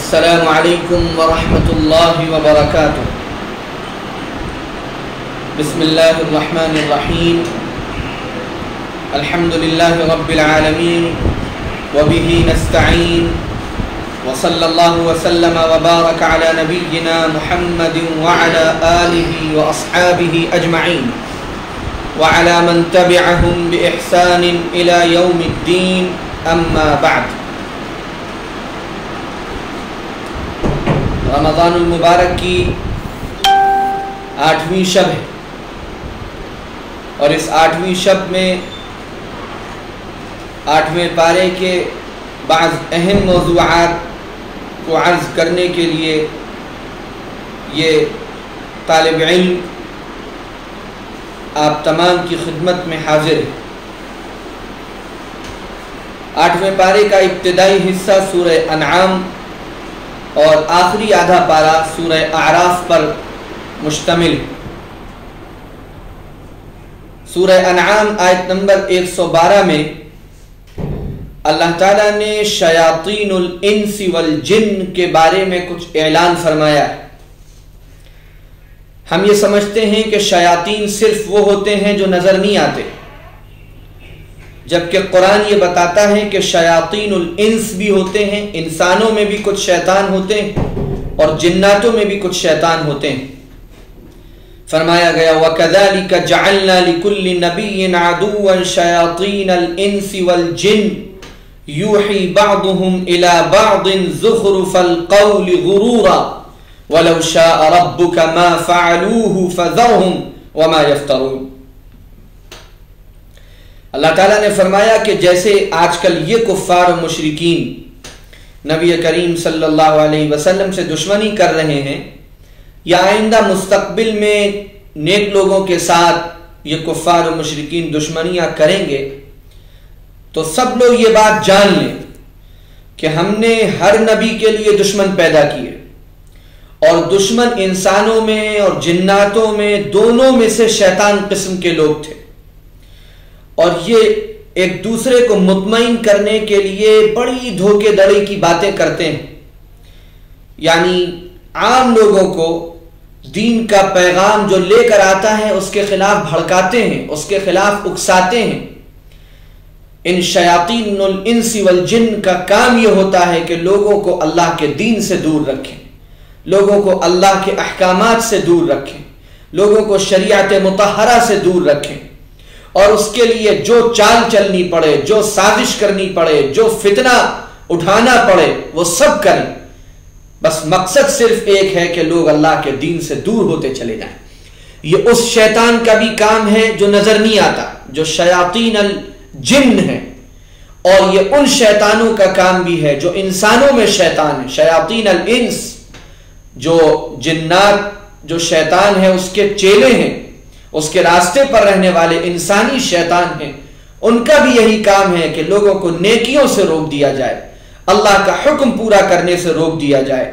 السلام علیکم ورحمۃ اللہ وبرکاتہ۔ بسم اللہ الرحمن الرحیم، الحمد للہ رب العالمین وبہ نستعین، وصلی اللہ وسلم وبارک علی نبینا محمد وعلی آلہ واصحابہ اجمعین وعلی من تبعہم بإحسان الی یوم الدین، اما بعد۔ رمضان المبارک کی 8ویں شب ہے، اور اس 8ویں شب میں 8ویں پارے کے بعض اہم موضوعات کو عرض کرنے کے لیے یہ طالب علم آپ تمام کی خدمت میں حاضر ہے۔ 8ویں پارے کا ابتدائی حصہ سورہ انعام اور آخری آدھا پارہ سورہ اعراف پر مشتمل ہے۔ سورہ انعام آیت نمبر 112 میں اللہ تعالیٰ نے شیاطین الانس والجن کے بارے میں کچھ اعلان فرمایا ہے۔ ہم یہ سمجھتے ہیں کہ شیاطین صرف وہ ہوتے ہیں جو نظر نہیں آتے، جبکہ قرآن یہ بتاتا ہے کہ شیاطین الانس بھی ہوتے ہیں، انسانوں میں بھی کچھ شیطان ہوتے ہیں اور جناتوں میں بھی کچھ شیطان ہوتے ہیں۔ فرمایا گیا وَكَذَلِكَ جَعَلْنَا لِكُلِّ نَبِيٍّ عَدُوًّا شَيَاطِينَ الْإِنسِ وَالْجِنِّ يُوحِي بَعْضُهُمْ إِلَى بَعْضٍ زُخْرُفَ الْقَوْلِ غُرُورًا وَلَوْ شَاءَ رَبُّكَ مَا فَعَلُوهُ فَذَرْهُمْ وَمَا يَفْتَرُونَ۔ اللہ تعالیٰ نے فرمایا کہ جیسے آج کل یہ کفار و مشرکین نبی کریم صلی اللہ علیہ وسلم سے دشمنی کر رہے ہیں، یا آئندہ مستقبل میں نیک لوگوں کے ساتھ یہ کفار و مشرکین دشمنیاں کریں گے، تو سب لوگ یہ بات جان لیں کہ ہم نے ہر نبی کے لیے دشمن پیدا کیے، اور دشمن انسانوں میں اور جناتوں میں دونوں میں سے شیطان قسم کے لوگ تھے، اور یہ ایک دوسرے کو مطمئن کرنے کے لیے بڑی دھوکے دڑی کی باتیں کرتے ہیں، یعنی عام لوگوں کو دین کا پیغام جو لے کر آتا ہے اس کے خلاف بھڑکاتے ہیں، اس کے خلاف اکساتے ہیں۔ ان شیاطین الانس والجن کا کام یہ ہوتا ہے کہ لوگوں کو اللہ کے دین سے دور رکھیں، لوگوں کو اللہ کے احکامات سے دور رکھیں، لوگوں کو شریعت مطہرہ سے دور رکھیں، اور اس کے لیے جو چال چلنی پڑے، جو سازش کرنی پڑے، جو فتنہ اٹھانا پڑے وہ سب کریں، بس مقصد صرف ایک ہے کہ لوگ اللہ کے دین سے دور ہوتے چلے جائیں۔ یہ اس شیطان کا بھی کام ہے جو نظر نہیں آتا، جو شیاطین الجن ہے، اور یہ ان شیطانوں کا کام بھی ہے جو انسانوں میں شیطان ہے، شیاطین الانس، جو جنات جو شیطان ہے اس کے چیلے ہیں، اس کے راستے پر رہنے والے انسانی شیطان ہیں، ان کا بھی یہی کام ہے کہ لوگوں کو نیکیوں سے روک دیا جائے، اللہ کا حکم پورا کرنے سے روک دیا جائے۔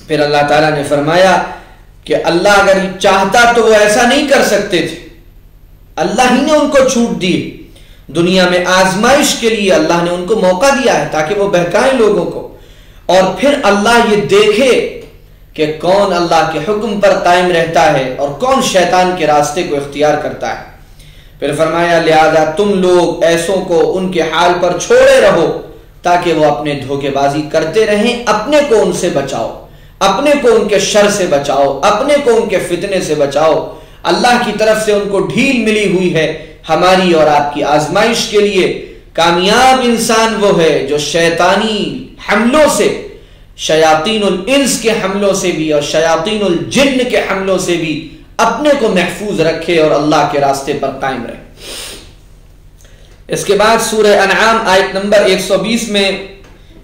پھر اللہ تعالیٰ نے فرمایا کہ اللہ اگر چاہتا تو وہ ایسا نہیں کر سکتے تھے، اللہ ہی نے ان کو چھوٹ دی، دنیا میں آزمائش کے لیے اللہ نے ان کو موقع دیا ہے تاکہ وہ بہکائیں لوگوں کو، اور پھر اللہ یہ دیکھے کہ کون اللہ کے حکم پر قائم رہتا ہے اور کون شیطان کے راستے کو اختیار کرتا ہے۔ پھر فرمایا لہذا تم لوگ ایسوں کو ان کے حال پر چھوڑے رہو تاکہ وہ اپنے دھوکے بازی کرتے رہیں، اپنے کو ان سے بچاؤ، اپنے کو ان کے شر سے بچاؤ، اپنے کو ان کے فتنے سے بچاؤ۔ اللہ کی طرف سے ان کو ڈھیل ملی ہوئی ہے ہماری اور آپ کی آزمائش کے لیے۔ کامیاب انسان وہ ہے جو شیطانی حملوں سے، شیاطین الانس کے حملوں سے بھی اور شیاطین الجن کے حملوں سے بھی اپنے کو محفوظ رکھے اور اللہ کے راستے پر قائم رہے۔ اس کے بعد سورہ انعام آیت نمبر 120 میں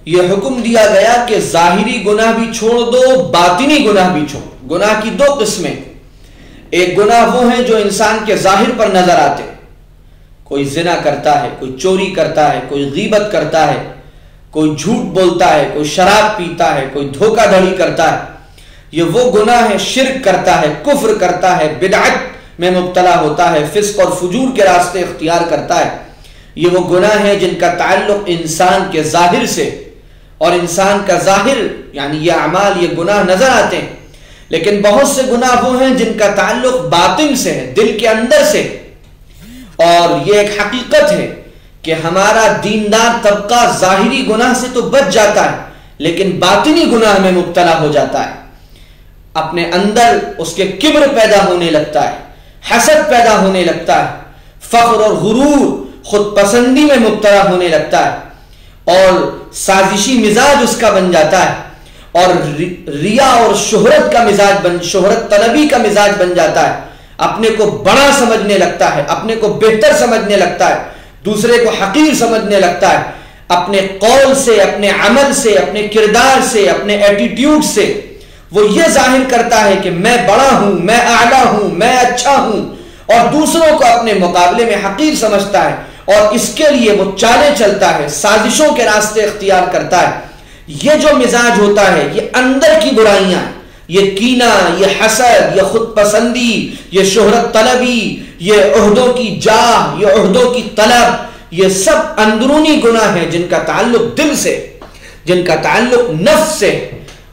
یہ حکم دیا گیا کہ ظاہری گناہ بھی چھوڑ دو، باطنی گناہ بھی چھوڑ۔ گناہ کی دو قسمیں، ایک گناہ وہ ہیں جو انسان کے ظاہر پر نظر آتے، کوئی زنا کرتا ہے، کوئی چوری کرتا ہے، کوئی غیبت کرتا ہے، کوئی جھوٹ بولتا ہے، کوئی شراب پیتا ہے، کوئی دھوکہ دھڑی کرتا ہے، یہ وہ گناہ ہے، شرک کرتا ہے، کفر کرتا ہے، بدعت میں مبتلا ہوتا ہے، فسق اور فجور کے راستے اختیار کرتا ہے۔ یہ وہ گناہ ہیں جن کا تعلق انسان کے ظاہر سے، اور انسان کا ظاہر یعنی یہ اعمال، یہ گناہ نظر آتے ہیں، لیکن بہت سے گناہ وہ ہیں جن کا تعلق باطن سے ہے، دل کے اندر سے۔ اور یہ ایک حقیقت ہے کہ ہمارا دیندار طبقہ ظاہری گناہ سے تو بچ جاتا ہے لیکن باطنی گناہ میں مبتلا ہو جاتا ہے، اپنے اندر اس کے کبر پیدا ہونے لگتا ہے، حسد پیدا ہونے لگتا ہے، فخر اور غرور، خود پسندی میں مبتلا ہونے لگتا ہے، اور سازشی مزاج اس کا بن جاتا ہے، اور ریا اور شہرت کا مزاج شہرت طلبی کا مزاج بن جاتا ہے، اپنے کو بڑا سمجھنے لگتا ہے، اپنے کو بہتر سمجھنے لگتا ہے، دوسرے کو حقیر سمجھنے لگتا ہے، اپنے قول سے، اپنے عمل سے، اپنے کردار سے، اپنے ایٹیٹیوڈ سے وہ یہ ظاہر کرتا ہے کہ میں بڑا ہوں، میں اعلیٰ ہوں، میں اچھا ہوں، اور دوسروں کو اپنے مقابلے میں حقیر سمجھتا ہے، اور اس کے لیے وہ چالیں چلتا ہے، سازشوں کے راستے اختیار کرتا ہے۔ یہ جو مزاج ہوتا ہے یہ اندر کی برائیاں، یہ کینہ، یہ حسد، یہ خود پسندی، یہ شہرت طلبی، یہ عہدوں کی جاہ، یہ عہدوں کی طلب، یہ سب اندرونی گناہ ہیں جن کا تعلق دل سے، جن کا تعلق نفس سے،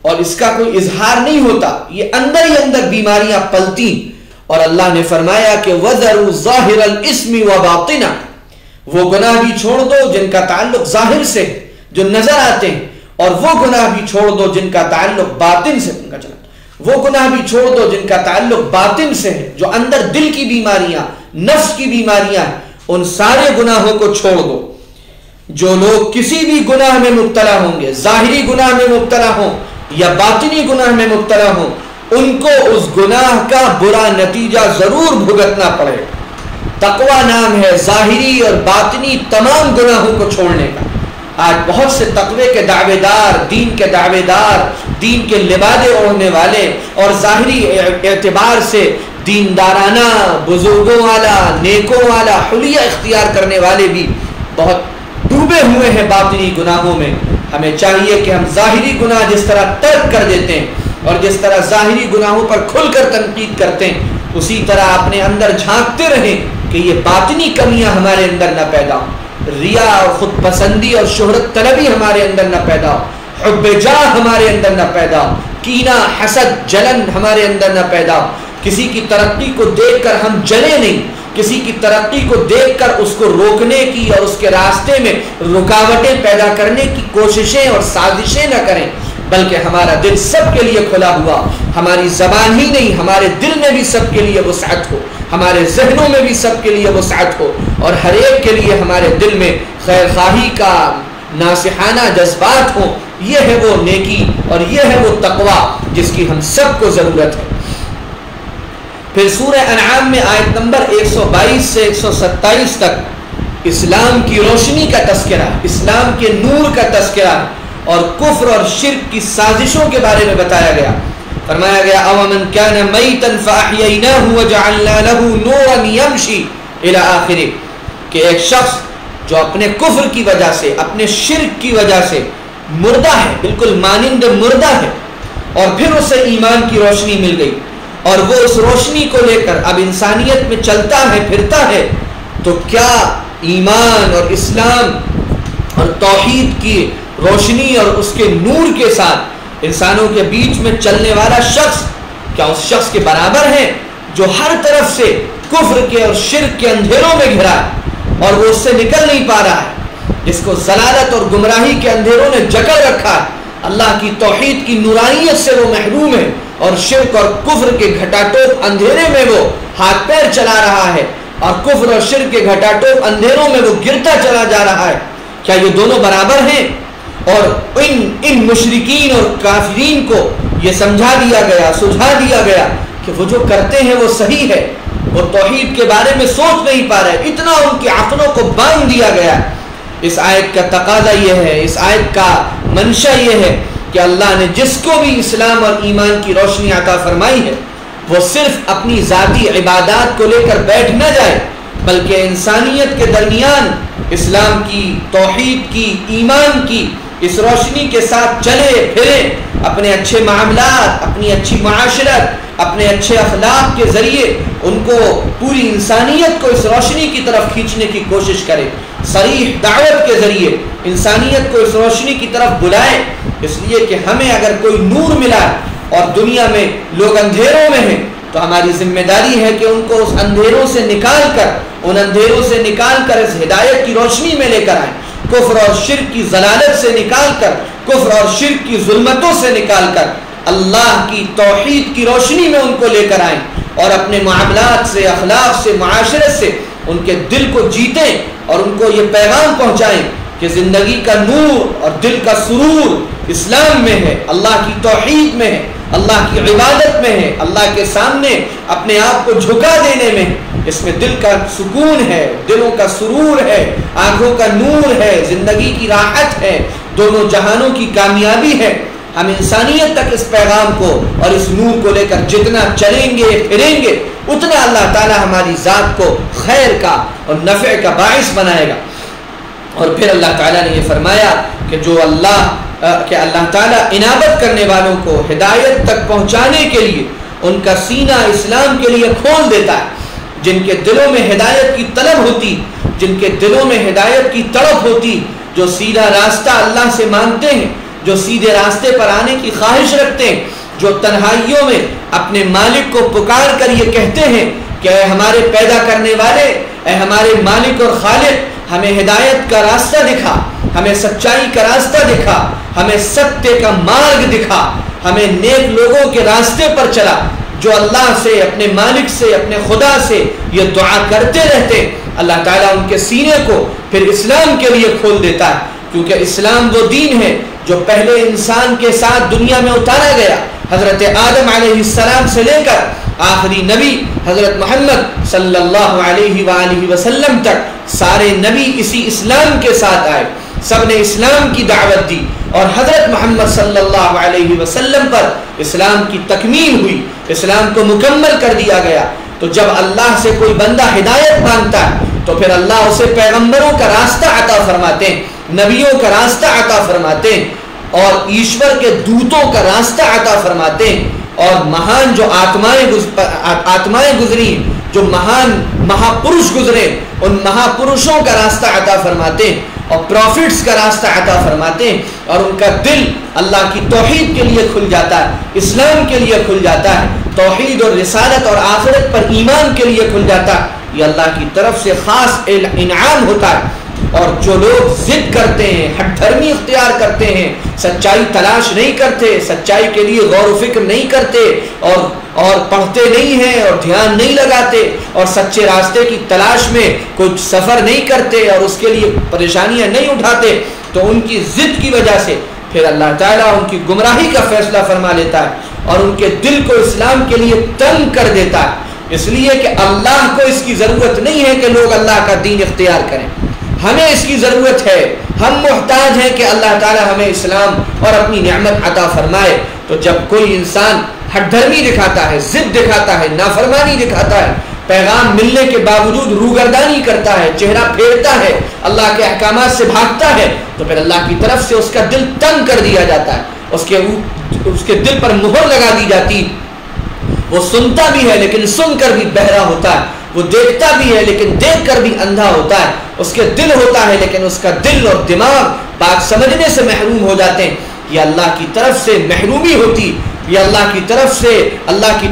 اور اس کا کوئی اظہار نہیں ہوتا، یہ اندر ہی اندر بیماریاں پلتی۔ اور اللہ نے فرمایا کہ وَذَرُوا ظَاهِرَ الْإِثْمِ وَبَاطِنَهُ، وہ گناہ بھی چھوڑ دو جن کا تعلق ظاہر سے، جو نظر آتے ہیں، اور وہ گناہ بھی چھوڑ دو جن کا تعلق باطن سے، وہ گناہ بھی چھوڑ دو جن کا تعلق باطن سے ہے، جو اندر دل کی بیماریاں، نفس کی بیماریاں، ان سارے گناہوں کو چھوڑ دو۔ جو لوگ کسی بھی گناہ میں مبتلا ہوں گے، ظاہری گناہ میں مبتلا ہوں یا باطنی گناہ میں مبتلا ہوں، ان کو اس گناہ کا برا نتیجہ ضرور بھگتنا پڑے۔ تقویٰ نام ہے ظاہری اور باطنی تمام گناہوں کو چھوڑنے کا۔ آج بہت سے تقوی کے دعوے دار، دین کے دعوے دار، دین کے لبادے اوڑھنے والے اور ظاہری اعتبار سے دیندارانہ، بزرگوں والا، نیکوں والا حلیہ اختیار کرنے والے بھی بہت ڈوبے ہوئے ہیں باطنی گناہوں میں۔ ہمیں چاہیے کہ ہم ظاہری گناہ جس طرح ترک کر دیتے ہیں اور جس طرح ظاہری گناہوں پر کھل کر تنقید کرتے ہیں، اسی طرح اپنے اندر جھانکتے رہیں کہ یہ باطنی کمیاں ہمارے اندر نہ پیدا ہوں، ریا اور خود پسندی اور شہرت طلبی ہمارے اندر نہ پیدا ہو، حب جاہ ہمارے اندر نہ پیدا ہو، کینہ، حسد، جلن ہمارے اندر نہ پیدا ہو، کسی کی ترقی کو دیکھ کر ہم جلیں نہیں، کسی کی ترقی کو دیکھ کر اس کو روکنے کی اور اس کے راستے میں رکاوٹیں پیدا کرنے کی کوششیں اور سازشیں نہ کریں، بلکہ ہمارا دل سب کے لیے کھلا ہوا، ہماری زبان ہی نہیں ہمارے دل میں بھی سب کے لیے وسعت ہو، ہمارے ذہنوں میں بھی سب کے لیے وسعت ہو، اور ہر ایک کے لیے ہمارے دل میں خیر خواہی کا ناصحانہ جذبات ہوں۔ یہ ہے وہ نیکی اور یہ ہے وہ تقویٰ جس کی ہم سب کو ضرورت ہے۔ پھر سورہ انعام میں آیت نمبر 122 سے 127 تک اسلام کی روشنی کا تذکرہ، اسلام کے نور کا تذکرہ اور کفر اور شرک کی سازشوں کے بارے میں بتایا گیا۔ فرمایا گیا اومن کان میتا فاحییناہ وجعلنا له نورا یمشی الی آخرہ، کہ ایک شخص جو اپنے کفر کی وجہ سے، اپنے شرک کی وجہ سے مردہ ہے، بالکل مانند مردہ ہے، اور پھر اسے ایمان کی روشنی مل گئی اور وہ اس روشنی کو لے کر اب انسانیت میں چلتا ہے پھرتا ہے، تو کیا ایمان اور اسلام اور توحید کی روشنی اور اس کے نور کے ساتھ انسانوں کے بیچ میں چلنے والا شخص کیا اس شخص کے برابر ہے جو ہر طرف سے کفر کے اور شرک کے اندھیروں میں گھرا ہے اور وہ اس سے نکل نہیں پا رہا ہے، جس کو ضلالت اور گمراہی کے اندھیروں نے جکڑ رکھا ہے، اللہ کی توحید کی نورانیت سے وہ محروم ہے اور شرک اور کفر کے گھٹاٹوپ اندھیرے میں وہ ہاتھ پیر چلا رہا ہے اور کفر اور شرک کے گھٹاٹوپ اندھیروں میں وہ گرتا چلا جا رہا ہے؟ کیا یہ دونوں برابر ہیں؟ اور ان مشرکین اور کافرین کو یہ سمجھا دیا گیا، سجھا دیا گیا کہ وہ جو کرتے ہیں وہ صحیح ہے، وہ توحید کے بارے میں سوچ نہیں پا رہے، اتنا ان کی عقلوں کو باندھ دیا گیا۔ اس آیت کا تقاضا یہ ہے، اس آیت کا منشا یہ ہے کہ اللہ نے جس کو بھی اسلام اور ایمان کی روشنی عطا فرمائی ہے وہ صرف اپنی ذاتی عبادات کو لے کر بیٹھ نہ جائے، بلکہ انسانیت کے درمیان اسلام کی، توحید کی، ایمان کی اس روشنی کے ساتھ چلے پھرے، اپنے اچھے معاملات، اپنی اچھی معاشرت، اپنے اچھے اخلاق کے ذریعے ان کو، پوری انسانیت کو اس روشنی کی طرف کھینچنے کی کوشش کرے، صریح دعوت کے ذریعے انسانیت کو اس روشنی کی طرف بلائے، اس لیے کہ ہمیں اگر کوئی نور ملا اور دنیا میں لوگ اندھیروں میں ہیں تو ہماری ذمہ داری ہے کہ ان کو اس اندھیروں سے نکال کر، ان اندھیروں سے نکال کر اس ہدایت کی روشنی میں لے کر آئیں، کفر اور شرک کی ضلالت سے نکال کر، کفر اور شرک کی ظلمتوں سے نکال کر اللہ کی توحید کی روشنی میں ان کو لے کر آئیں اور اپنے معاملات سے، اخلاق سے، معاشرت سے ان کے دل کو جیتیں اور ان کو یہ پیغام پہنچائیں کہ زندگی کا نور اور دل کا سرور اسلام میں ہے، اللہ کی توحید میں ہے، اللہ کی عبادت میں ہے، اللہ کے سامنے اپنے آپ کو جھکا دینے میں، اس میں دل کا سکون ہے، دلوں کا سرور ہے، آنکھوں کا نور ہے، زندگی کی راحت ہے، دونوں جہانوں کی کامیابی ہے۔ ہم انسانیت تک اس پیغام کو اور اس نور کو لے کر جتنا چلیں گے پھریں گے اتنا اللہ تعالی ہماری ذات کو خیر کا اور نفع کا باعث بنائے گا۔ اور پھر اللہ تعالیٰ نے یہ فرمایا کہ جو اللہ تعالیٰ انابت کرنے والوں کو ہدایت تک پہنچانے کے لیے ان کا سینہ اسلام کے لیے کھول دیتا ہے، جن کے دلوں میں ہدایت کی طلب ہوتی، جن کے دلوں میں ہدایت کی تڑپ ہوتی، جو سیدھا راستہ اللہ سے مانگتے ہیں، جو سیدھے راستے پر آنے کی خواہش رکھتے ہیں، جو تنہائیوں میں اپنے مالک کو پکار کر یہ کہتے ہیں کہ اے ہمارے پیدا کرنے والے، اے ہمارے مالک اور خالق، ہمیں ہدایت کا راستہ دکھا، ہمیں سچائی کا راستہ دکھا، ہمیں ستیہ کا مارگ دکھا، ہمیں نیک لوگوں کے راستے پر چلا، جو اللہ سے، اپنے مالک سے، اپنے خدا سے یہ دعا کرتے رہتے، اللہ تعالیٰ ان کے سینے کو پھر اسلام کے لیے کھول دیتا ہے، کیونکہ اسلام وہ دین ہے جو پہلے انسان کے ساتھ دنیا میں اتارا گیا، حضرت آدم علیہ السلام سے لے کر آخری نبی حضرت محمد صلی اللہ علیہ وآلہ وسلم تک سارے نبی اسی اسلام کے ساتھ آئے، سب نے اسلام کی دعوت دی اور حضرت محمد صلی اللہ علیہ وسلم پر اسلام کی تکمیل ہوئی، اسلام کو مکمل کر دیا گیا۔ تو جب اللہ سے کوئی بندہ ہدایت مانگتا ہے تو پھر اللہ اسے پیغمبروں کا راستہ عطا فرماتے ہیں، نبیوں کا راستہ عطا فرماتے ہیں اور ایشور کے دوتوں کا راستہ عطا فرماتے ہیں، اور مہان جو آتمائیں گزری، جو مہان مہاپرش گزرے، ان مہاپرشوں کا راستہ عطا فرماتے ہیں اور پروفٹس کا راستہ عطا فرماتے ہیں، اور ان کا دل اللہ کی توحید کے لیے کھل جاتا ہے، اسلام کے لیے کھل جاتا ہے، توحید اور رسالت اور آخرت پر ایمان کے لیے کھل جاتا ہے۔ یہ اللہ کی طرف سے خاص انعام ہوتا ہے۔ اور جو لوگ ضد کرتے ہیں، ہٹ دھرمی اختیار کرتے ہیں، سچائی تلاش نہیں کرتے، سچائی کے لیے غور و فکر نہیں کرتے اور پڑھتے نہیں ہیں اور دھیان نہیں لگاتے اور سچے راستے کی تلاش میں کچھ سفر نہیں کرتے اور اس کے لیے پریشانیاں نہیں اٹھاتے، تو ان کی ضد کی وجہ سے پھر اللہ تعالیٰ ان کی گمراہی کا فیصلہ فرما لیتا ہے اور ان کے دل کو اسلام کے لیے تنگ کر دیتا ہے، اس لیے کہ اللہ کو اس کی ضرورت نہیں ہے کہ لوگ اللہ کا دین اختیار کریں، ہمیں اس کی ضرورت ہے، ہم محتاج ہیں کہ اللہ تعالی ہمیں اسلام اور اپنی نعمت عطا فرمائے۔ تو جب کوئی انسان ہٹ دھرمی دکھاتا ہے، ضد دکھاتا ہے، نافرمانی دکھاتا ہے، پیغام ملنے کے باوجود روگردانی کرتا ہے، چہرہ پھیرتا ہے، اللہ کے احکامات سے بھاگتا ہے، تو پھر اللہ کی طرف سے اس کا دل تنگ کر دیا جاتا ہے، اس کے دل پر مہر لگا دی جاتی. وہ سنتا بھی ہے لیکن سن کر بھی بہرا ہوتا ہے, وہ دیکھتا بھی ہے لیکن دیکھ کر بھی اندھا ہوتا ہے, اس کے دل ہوتا ہے لیکن اس کا دل اور دماغ بات سمجھنے سے محروم ہو جاتے ہیں. یہ اللہ کی طرف سے محرومی ہوتی, یہ اللہ کی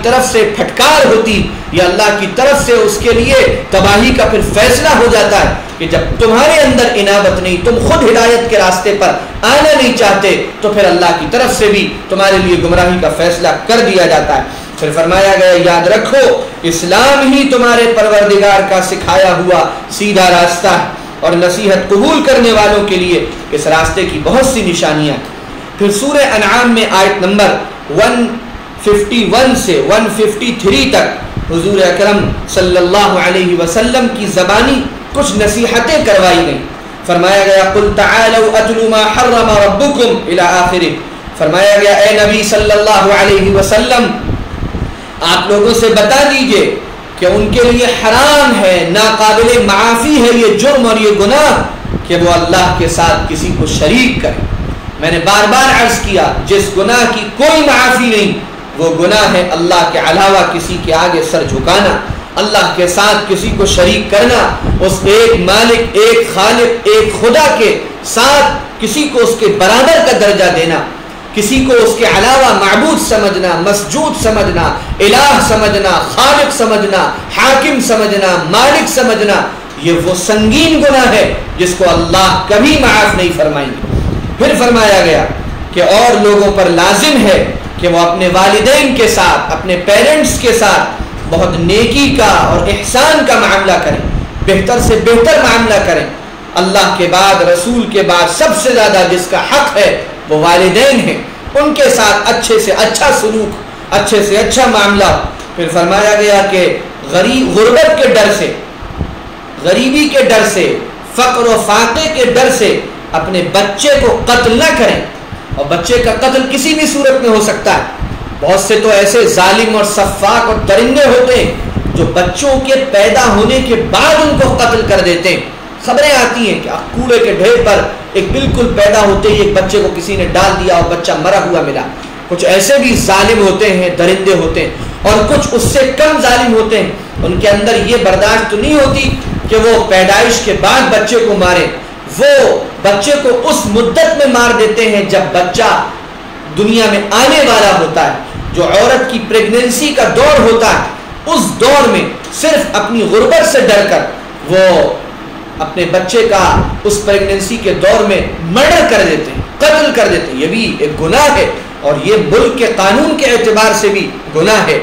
طرف سے پھٹکار ہوتی, یہ اللہ کی طرف سے اس کے لیے تباہی کا پھر فیصلہ ہو جاتا ہے کہ جب تمہارے اندر انابت نہیں, تم خود ہدایت کے راستے پر آنا نہیں چاہتے, تو پھر اللہ کی طرف سے بھی تمہارے لیے گمراہی کا فیصلہ کر دیا جاتا ہے. پھر فرمایا گیا یاد رکھو اسلام ہی تمہارے پروردگار کا سکھایا ہوا سیدھا راستہ ہے, اور نصیحت قبول کرنے والوں کے لیے اس راستے کی بہت سی نشانیاں. پھر سورہ انعام میں آیت نمبر 151 سے 153 تک حضور اکرم صلی اللہ علیہ وسلم کی زبانی کچھ نصیحتیں کروائی گئیں. فرمایا گیا قل تعالوا اتل ما حرم ربکم الی آخرہ. فرمایا گیا اے نبی صلی اللہ علیہ وسلم آپ لوگوں سے بتا دیجئے کہ ان کے لیے حرام ہے, ناقابل معافی ہے یہ جرم اور یہ گناہ کہ وہ اللہ کے ساتھ کسی کو شریک کرے. میں نے بار بار عرض کیا جس گناہ کی کوئی معافی نہیں وہ گناہ ہے اللہ کے علاوہ کسی کے آگے سر جھکانا, اللہ کے ساتھ کسی کو شریک کرنا, اس ایک مالک, ایک خالق, ایک خدا کے ساتھ کسی کو اس کے برابر کا درجہ دینا, کسی کو اس کے علاوہ معبود سمجھنا, مسجود سمجھنا, الہ سمجھنا, خالق سمجھنا, حاکم سمجھنا, مالک سمجھنا, یہ وہ سنگین گناہ ہے جس کو اللہ کبھی معاف نہیں فرمائیں گے. پھر فرمایا گیا کہ اور لوگوں پر لازم ہے کہ وہ اپنے والدین کے ساتھ, اپنے پیرنٹس کے ساتھ بہت نیکی کا اور احسان کا معاملہ کریں, بہتر سے بہتر معاملہ کریں. اللہ کے بعد, رسول کے بعد سب سے زیادہ جس کا حق ہے وہ والدین ہیں, ان کے ساتھ اچھے سے اچھا سلوک, اچھے سے اچھا معاملہ. پھر فرمایا گیا کہ غربت کے ڈر سے, غریبی کے ڈر سے, فقر و فاقے کے ڈر سے اپنے بچے کو قتل نہ کریں. اور بچے کا قتل کسی بھی صورت میں ہو سکتا ہے. بہت سے تو ایسے ظالم اور سفاک اور درندے ہوتے ہیں جو بچوں کے پیدا ہونے کے بعد ان کو قتل کر دیتے ہیں. خبریں آتی ہیں کہ کوڑے کے ڈھیر پر ایک بالکل پیدا ہوتے ہی ایک بچے کو کسی نے ڈال دیا اور بچہ مرا ہوا ملا. کچھ ایسے بھی ظالم ہوتے ہیں, درندے ہوتے ہیں, اور کچھ اس سے کم ظالم ہوتے ہیں. ان کے اندر یہ برداشت تو نہیں ہوتی کہ وہ پیدائش کے بعد بچے کو مارے, وہ بچے کو اس مدت میں مار دیتے ہیں جب بچہ دنیا میں آنے والا ہوتا ہے. جو عورت کی پریگننسی کا دور ہوتا ہے اس دور میں صرف اپنی غربت سے ڈر کر وہ اپنے بچے کا اس پریگننسی کے دور میں مرڈر کر دیتے ہیں, قتل کر دیتے ہیں. یہ بھی ایک گناہ ہے اور یہ ملک کے قانون کے اعتبار سے بھی گناہ ہے.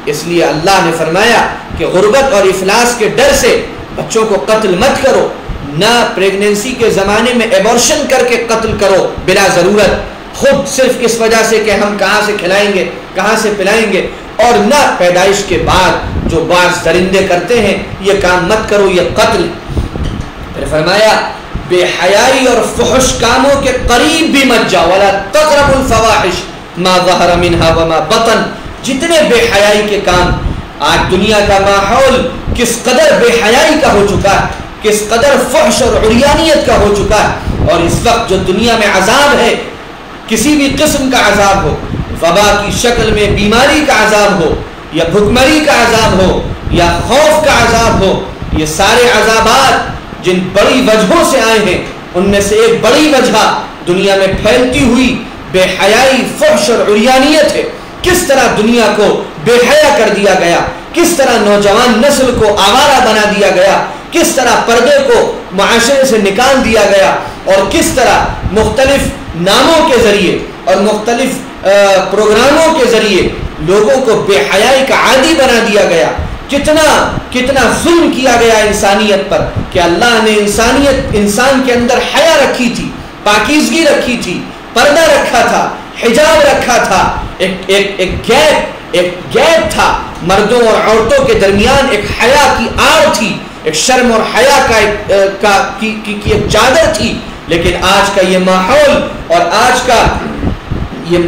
اس لیے اللہ نے فرمایا کہ غربت اور افلاس کے ڈر سے بچوں کو قتل مت کرو, نہ پریگننسی کے زمانے میں ایبورشن کر کے قتل کرو بلا ضرورت, خود صرف اس وجہ سے کہ ہم کہاں سے کھلائیں گے, کہاں سے پلائیں گے, اور نہ پیدائش کے بعد جو بعض درندے کرتے ہیں یہ کام مت کرو, یہ قتل. پھر فرمایا بے حیائی اور فحش کاموں کے قریب بھی مت جاؤ, ولا تقربوا الفواحش ما ظهر منها وما بطن. جتنے بے حیائی کے کام, آج دنیا کا ماحول کس قدر بے حیائی کا ہو چکا ہے, کس قدر فحش اور عریانیت کا ہو چکا ہے. اور اس وقت جو دنیا میں عذاب ہے, کسی بھی قسم کا عذاب ہو, وبا کی شکل میں بیماری کا عذاب ہو, یا بھکمری کا عذاب ہو, یا خوف کا عذاب ہو, یہ سارے عذابات جن بڑی وجہوں سے آئے ہیں ان میں سے ایک بڑی وجہ دنیا میں پھیلتی ہوئی بے حیائی, فحش اور عریانیت ہے. کس طرح دنیا کو بے حیا کر دیا گیا, کس طرح نوجوان نسل کو آوارہ بنا دیا گیا, کس طرح پردے کو معاشرے سے نکال دیا گیا, اور کس طرح مختلف ناموں کے ذریعے اور مختلف پروگراموں کے ذریعے لوگوں کو بے حیائی کا عادی بنا دیا گیا. کتنا ظلم کیا گیا انسانیت پر کہ اللہ نے انسان کے اندر حیا رکھی تھی, پاکیزگی رکھی تھی, پردہ رکھا تھا, حجاب رکھا تھا, ایک گیپ تھا مردوں اور عورتوں کے درمیان, ایک حیا کی آڑ تھی, ایک شرم اور حیا کا ایک چادر تھی. لیکن آج کا یہ ماحول اور آج کا یہ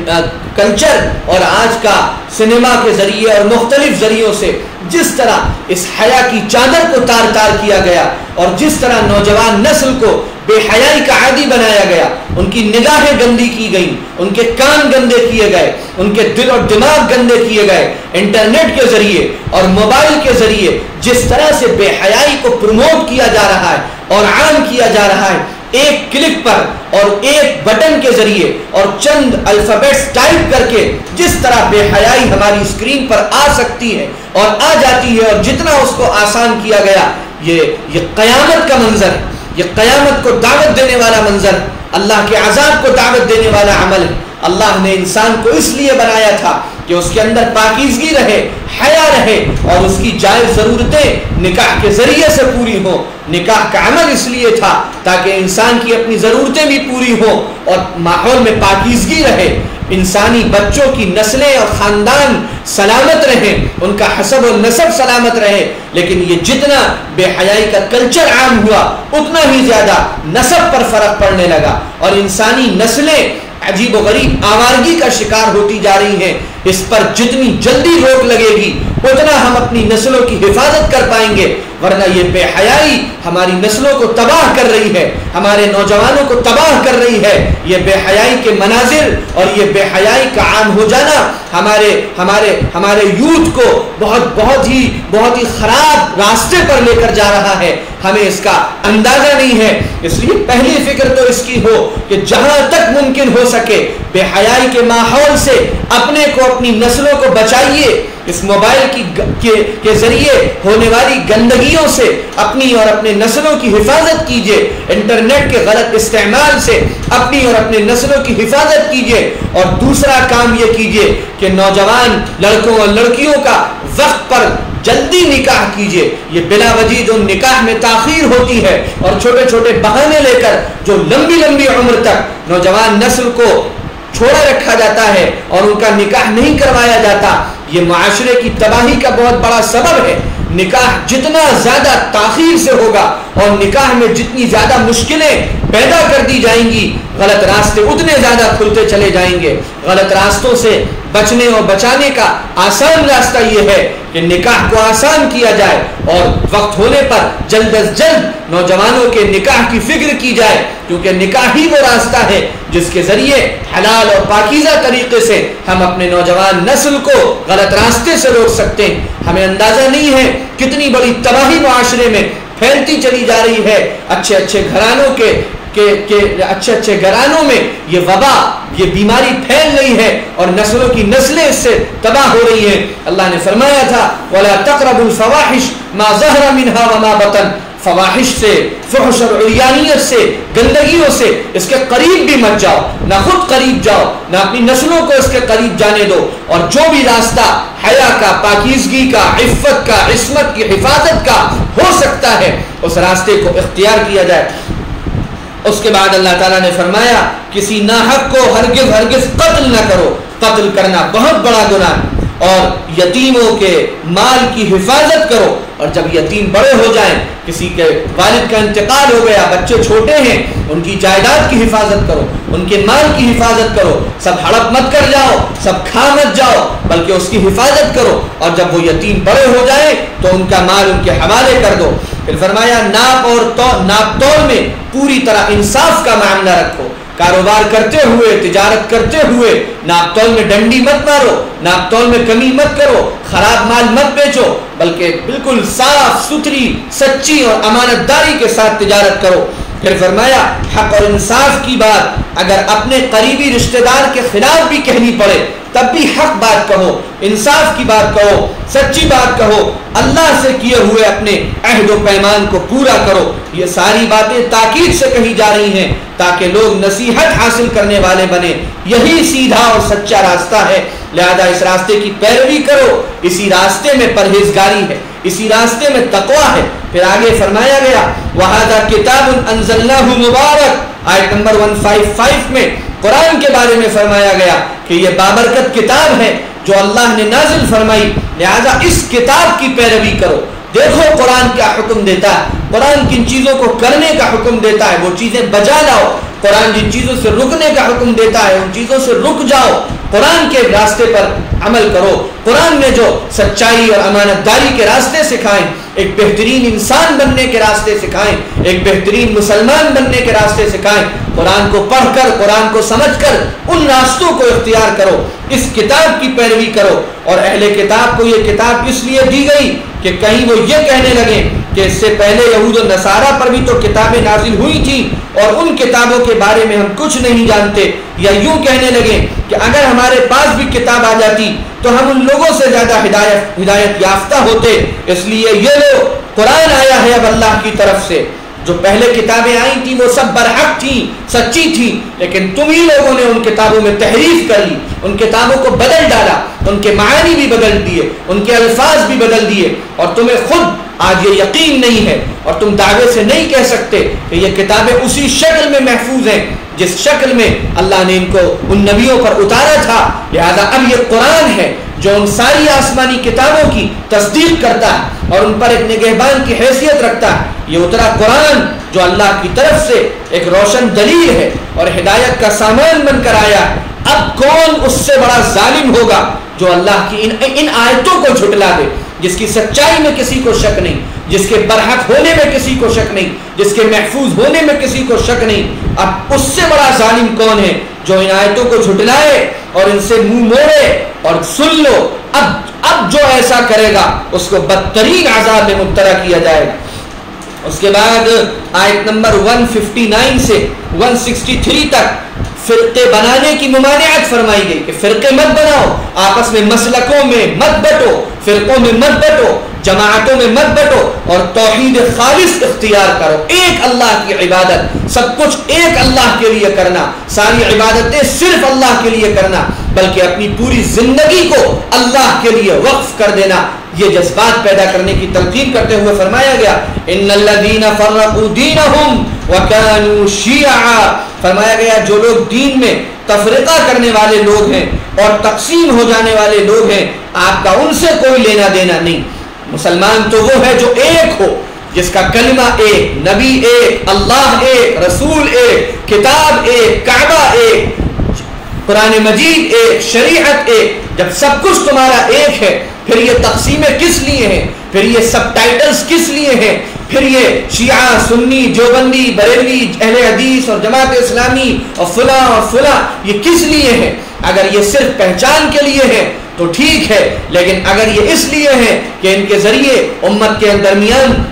کلچر اور آج کا سنیما کے ذریعے اور مختلف ذریعوں سے جس طرح اس حیا کی چادر کو تار تار کیا گیا اور جس طرح نوجوان نسل کو بے حیائی کا عادی بنایا گیا، ان کی نگاہیں گندی کی گئیں، ان کے کان گندے کیے گئے، ان کے دل اور دماغ گندے کیے گئے، انٹرنیٹ کے ذریعے اور موبائل کے ذریعے جس طرح سے بے حیائی کو پروموٹ کیا جا رہا ہے اور عام کیا جا رہا ہے، ایک کلک پر اور ایک بٹن کے ذریعے اور چند الفابیٹس ٹائپ کر کے جس طرح بے حیائی ہماری اسکرین پر آ سکتی ہے اور آ جاتی ہے، اور جتنا اس کو آسان کیا گیا، یہ قیامت کا منظر ہے، یہ قیامت کو دعوت دینے والا منظر، اللہ کے عذاب کو دعوت دینے والا عمل ہے۔ اللہ نے انسان کو اس لیے بنایا تھا کہ اس کے اندر پاکیزگی رہے، حیا رہے، اور اس کی جائز ضرورتیں نکاح کے ذریعے سے پوری ہوں۔ نکاح کا عمل اس لیے تھا تاکہ انسان کی اپنی ضرورتیں بھی پوری ہوں اور ماحول میں پاکیزگی رہے، انسانی بچوں کی نسلیں اور خاندان سلامت رہیں، ان کا حسب و نسب سلامت رہے۔ لیکن یہ جتنا بے حیائی کا کلچر عام ہوا، اتنا ہی زیادہ نسب پر فرق پڑنے لگا اور انسانی نسلیں عجیب و غریب آوارگی کا شکار ہوتی جا رہی ہیں۔ اس پر جتنی جلدی روک لگے گی اتنا ہم اپنی نسلوں کی حفاظت کر پائیں گے، ورنہ یہ بے حیائی ہماری نسلوں کو تباہ کر رہی ہے، ہمارے نوجوانوں کو تباہ کر رہی ہے۔ یہ بے حیائی کے مناظر اور یہ بے حیائی کا عام ہو جانا ہمارے یوتھ کو بہت ہی خراب راستے پر لے کر جا رہا ہے، ہمیں اس کا اندازہ نہیں ہے۔ اس لیے پہلی فکر تو اس کی ہو کہ جہاں تک ممکن ہو سکے بے حیائی کے ماحول سے اپنے کو، اپنی نسلوں کو بچائیے۔ اس موبائل کے ذریعے ہونے والی گندگیوں سے اپنی اور اپنے نسلوں کی حفاظت کیجیے، انٹرنیٹ کے غلط استعمال سے اپنی اور اپنے نسلوں کی حفاظت کیجیے۔ اور دوسرا کام یہ کیجیے کہ نوجوان لڑکوں اور لڑکیوں کا وقت پر جلدی نکاح کیجیے۔ یہ بلا وجہ جو نکاح میں تاخیر ہوتی ہے اور چھوٹے چھوٹے بہانے لے کر جو لمبی عمر تک نوجوان نسل کو چھوڑا رکھا جاتا ہے اور ان کا نکاح نہیں کروایا جاتا، یہ معاشرے کی تباہی کا بہت بڑا سبب ہے۔ نکاح جتنا زیادہ تاخیر سے ہوگا اور نکاح میں جتنی زیادہ مشکلیں پیدا کر دی جائیں گی، غلط راستے اتنے زیادہ کھلتے چلے جائیں گے۔ غلط راستوں سے بچنے اور بچانے کا آسان راستہ یہ ہے کہ نکاح کو آسان کیا جائے اور وقت ہونے پر جلد از جلد نوجوانوں کے نکاح کی فکر کی جائے، کیونکہ نکاح ہی وہ راستہ ہے جس کے ذریعے حلال اور پاکیزہ طریقے سے ہم اپنے نوجوان نسل کو غلط راستے سے روک سکتے ہیں۔ ہمیں اندازہ نہیں ہے کتنی بڑی تباہی معاشرے میں پھیلتی چلی جا رہی ہے۔ اچھے گھرانوں میں یہ وبا، یہ بیماری پھیل رہی ہے اور نسلوں کی نسلیں اس سے تباہ ہو رہی ہیں۔ اللہ نے فرمایا تھا وَلَا تَقْرَبُوا الْفَوَاحِشَ مَا ظَهَرَ مِنْهَا وَمَا بَطَنَ، فواحش سے، فحش اور عریانیت سے، گندگیوں سے اس کے قریب بھی مت جاؤ، نہ خود قریب جاؤ، نہ اپنی نسلوں کو اس کے قریب جانے دو، اور جو بھی راستہ حیا کا، پاکیزگی کا، عفت کا، عصمت کی حفاظت کا ہو سکتا ہے اس راستے کو اختیار کیا جائے۔ اس کے بعد اللہ تعالیٰ نے فرمایا کسی ناحق کو ہرگز قتل نہ کرو، قتل کرنا بہت بڑا گناہ، اور یتیموں کے مال کی حفاظت کرو، اور جب یتیم بڑے ہو جائیں، کسی کے والد کا انتقال ہو گیا، بچے چھوٹے ہیں، ان کی جائیداد کی حفاظت کرو، ان کے مال کی حفاظت کرو، سب ہڑپ مت کر جاؤ، سب کھا مت جاؤ، بلکہ اس کی حفاظت کرو، اور جب وہ یتیم بڑے ہو جائیں تو ان کا مال ان کے حوالے کر دو۔ پھر فرمایا ناپ تول میں پوری طرح انصاف کا معاملہ رکھو، کاروبار کرتے ہوئے، تجارت کرتے ہوئے ناپ تول میں ڈنڈی مت مارو، ناپ تول میں کمی مت کرو، خراب مال مت بیچو، بلکہ بالکل صاف ستھری، سچی اور امانت داری کے ساتھ تجارت کرو۔ پھر فرمایا حق اور انصاف کی بات اگر اپنے قریبی رشتہ دار کے خلاف بھی کہنی پڑے تب بھی حق بات کہو، انصاف کی بات کہو، سچی بات کہو، اللہ سے کیے ہوئے اپنے عہد و پیمان کو پورا کرو۔ یہ ساری باتیں تاکید سے کہی جا رہی ہیں تاکہ لوگ نصیحت حاصل کرنے والے بنے۔ یہی سیدھا اور سچا راستہ ہے، لہذا اس راستے کی پیروی کرو۔ اسی راستے میں پرہیزگاری ہے، اسی راستے میں تقویٰ ہے۔ پھر آگے فرمایا گیا وَهَذَا كِتَابٌ أَنزَلْنَاهُ مُبَارَكٌ، آیت نمبر 155 میں قرآن کے بارے میں فرمایا گیا کہ یہ بابرکت کتاب ہے جو اللہ نے نازل فرمائی، لہذا اس کتاب کی پیروی کرو۔ دیکھو قرآن کیا حکم دیتا ہے، قرآن کن چیزوں کو کرنے کا حکم دیتا ہے وہ چیزیں بجا لاؤ، قرآن جن چیزوں سے رکنے کا حکم دیتا ہے ان چیزوں سے رک جاؤ، قرآن کے راستے پر عمل کرو. قرآن نے جو سچائی اور امانت داری کے راستے سکھائیں، ایک بہترین انسان بننے کے راستے سکھائیں، ایک بہترین مسلمان بننے کے راستے سکھائیں، قرآن کو پڑھ کر، قرآن کو سمجھ کر ان راستوں کو اختیار کرو، اس کتاب کی پیروی کرو. اور اہل کتاب کو یہ کتاب اس لیے دی گئی کہ کہیں وہ یہ کہنے لگے کہ اس سے پہلے یہود و نصارہ پر بھی تو کتابیں نازل ہوئی تھیں اور ان کتابوں کے بارے میں ہم کچھ نہیں جانتے، یا یوں کہنے لگے کہ اگر ہمارے پاس بھی کتاب آ جاتی تو ہم ان لوگوں سے زیادہ ہدایت یافتہ ہوتے. اس لیے یہ لو قرآن آیا ہے اب اللہ کی طرف سے. جو پہلے کتابیں آئی تھیں وہ سب برحق تھیں، سچی تھیں، لیکن تم ہی لوگوں نے ان کتابوں میں تحریف کر لی، ان کتابوں کو بدل ڈالا، ان کے معنی بھی بدل دیے، ان کے الفاظ بھی بدل دیے، اور تمہیں خود آج یہ یقین نہیں ہے اور تم دعوے سے نہیں کہہ سکتے کہ یہ کتابیں اسی شکل میں محفوظ ہیں جس شکل میں اللہ نے ان کو ان نبیوں پر اتارا تھا. لہذا اب یہ قرآن ہے جو ان ساری آسمانی کتابوں کی تصدیق کرتا ہے اور ان پر ایک نگہبان کی حیثیت رکھتا ہے. یہ اترا قرآن جو اللہ کی طرف سے ایک روشن دلیل ہے اور ہدایت کا سامان بن کر آیا. اب کون اس سے بڑا ظالم ہوگا جو اللہ کی ان آیتوں کو جھٹلا دے، جس کی سچائی میں کسی کو شک نہیں، جس کے برحق ہونے میں کسی کو شک نہیں، جس کے محفوظ ہونے میں کسی کو شک نہیں. اب اس سے بڑا ظالم کون ہے جو ان آیتوں کو جھٹلائے اور ان سے منہ موڑے. اور سن لو اب جو ایسا کرے گا اس کو بدترین عذاب میں مبتلا کیا جائے گا. اس کے بعد آیت نمبر 159 سے 163 تک فرقے بنانے کی ممانعت فرمائی گئی کہ فرقے مت بناؤ، آپس میں مسلکوں میں مت بٹو، فرقوں میں مت بٹو، جماعتوں میں مت بٹو، اور توحید خالص اختیار کرو. ایک اللہ کی عبادت، سب کچھ ایک اللہ کے لیے کرنا، ساری عبادتیں صرف اللہ کے لیے کرنا، بلکہ اپنی پوری زندگی کو اللہ کے لیے وقف کر دینا. یہ جذبات پیدا کرنے کی تلقین کرتے ہوئے فرمایا گیا ان الذین فرقوا دینہم وکانوا شیعا. فرمایا گیا جو لوگ دین میں تفرقہ کرنے والے لوگ ہیں اور تقسیم ہو جانے والے لوگ ہیں، آپ کا ان سے کوئی لینا دینا نہیں. مسلمان تو وہ ہے جو ایک ہو، جس کا کلمہ ایک، نبی ایک، اللہ ایک، رسول ایک، کتاب ایک، کعبہ ایک، قرآن مجید ایک، شریعت ایک. جب سب کچھ تمہارا ایک ہے پھر یہ تقسیمیں کس لیے ہیں، پھر یہ سب ٹائٹلز کس لیے ہیں، پھر یہ شیعہ، سنی، دیوبندی، بریلوی، اہل حدیث اور جماعت اسلامی اور فلاں یہ کس لیے ہیں؟ اگر یہ صرف پہچان کے لیے ہے تو ٹھیک ہے، لیکن اگر یہ اس لیے ہے کہ ان کے ذریعے امت کے درمیان